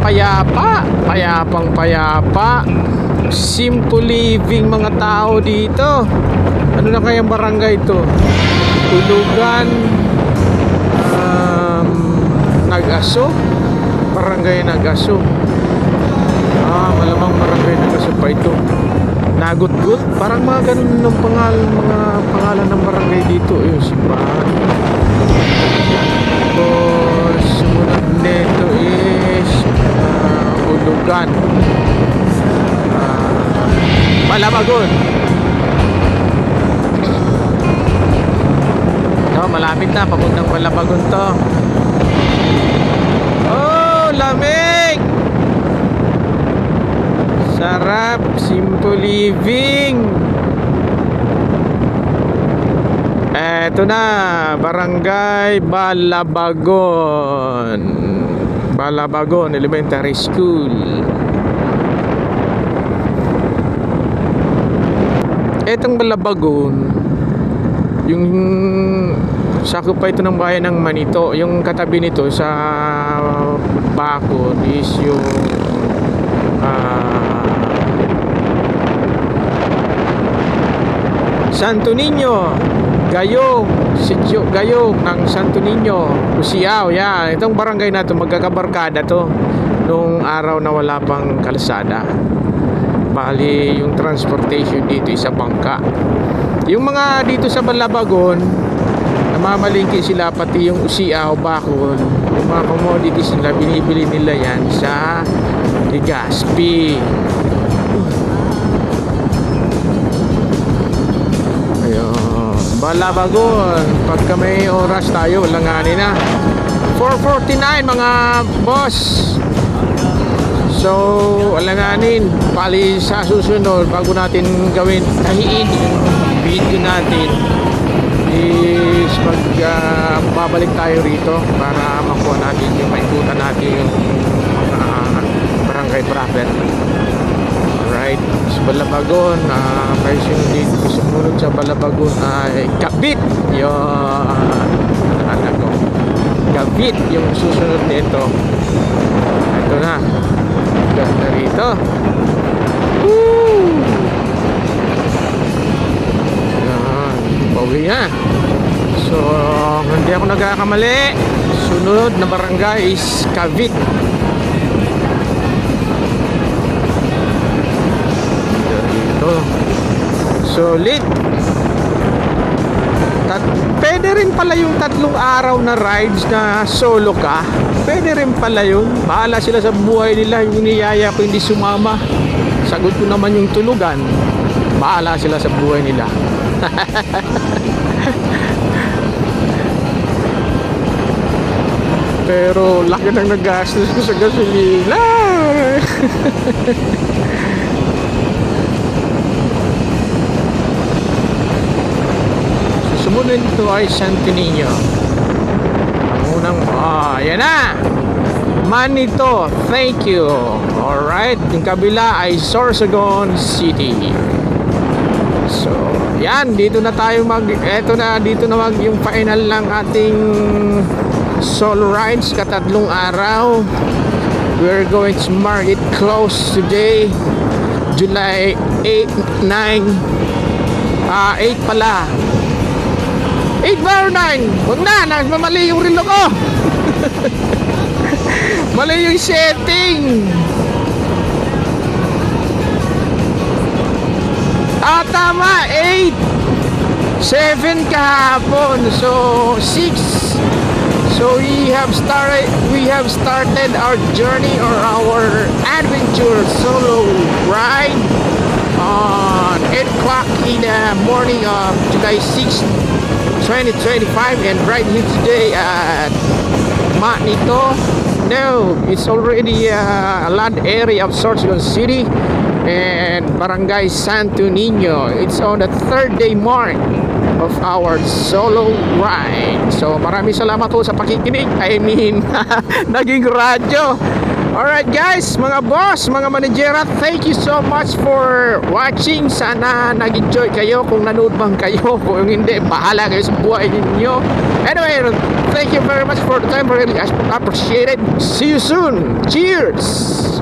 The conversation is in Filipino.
payapa, payapang payapa, simple living mga tao dito. Ano na kayang barangay ito? Tulugan, Nag-Aso, barangay Nag-Aso. Malamang barangay Nag-Aso pa ito. Nagutgut, parang mga ganun ng mga pangalan ng barangay dito. Yung simbahan. Tapos sumunod nito is Ulugan, Malabagon. Malapit na, papuntang Malabagon to. Oh, lamig! Sarap, simple living. Eto na, Barangay Balabagon. Balabagon Elementary School. Etong Balabagon, yung sakop pa ito ng bayan ng Manito. Yung katabi nito sa Bacol is yung Santo Niño, Gayong, Sitio Gayong ng Santo Niño, Usiao. Yan, itong barangay na ito, magkakabarkada to nung araw na wala pang kalsada. Bali, yung transportation dito isa bangka. Yung mga dito sa Balabagon, namamalingki sila, pati yung Usiao, Bacol. Yung mga commodities nila, binibili nila yan sa Legazpi. Balabagon, pagka may oras tayo, langanin na. 4:49 mga boss. So, alanganin, pali sa susunod, bago natin gawin, tahiin yung video natin, is babalik tayo rito para makuha natin yung maikutan natin yung barangay proper. Alright, sa Balabagon, version dito sumunod sa Balabagon ay Kabit. Yun, alam ko, Kabit yung susunod nito. Ito na, ganda rito. Woo! Yan, pauwi na. So, hindi ako nagkakamali, sunod na barangay is Kabit. Solid. Pwede rin pala yung 3 araw na rides na solo ka. Pwede rin pala yun. Bahala sila sa buhay nila. Yung niyaya ko hindi sumama, sagot ko naman yung tulugan. Bahala sila sa buhay nila. Pero laki nang nagastos ko sa gasolina. Sumunod ito ay Santo Niño. Ang unang, yan na, Manito, thank you. Alright, yung kabila ay Sorsogon City. So, yan, dito na tayo dito na yung final ng ating solo rides, katatlong araw. We're going to mark it close today, July 8, 9, 8 pala. 8 ba or 9? Huwag na, mamali yung relo ko. Mali yung setting. Tama, 8 7 kahapon. So 6. So we have started our journey or our adventure solo ride on 8 o'clock in the morning of July 6, 2025, and right here today at Manito. No, it's already a land area of Sorsogon City and Barangay Santo Niño. It's on the 3rd day mark of our solo ride. So maraming salamat po sa pakikinig. I mean, naging radyo. Alright guys, mga boss, mga managera, thank you so much for watching. Sana nag-enjoy kayo. Kung nanood bang kayo, kung hindi, bahala kayo sa buhay ninyo. Anyway, thank you very much for the time. Really appreciate it. See you soon. Cheers!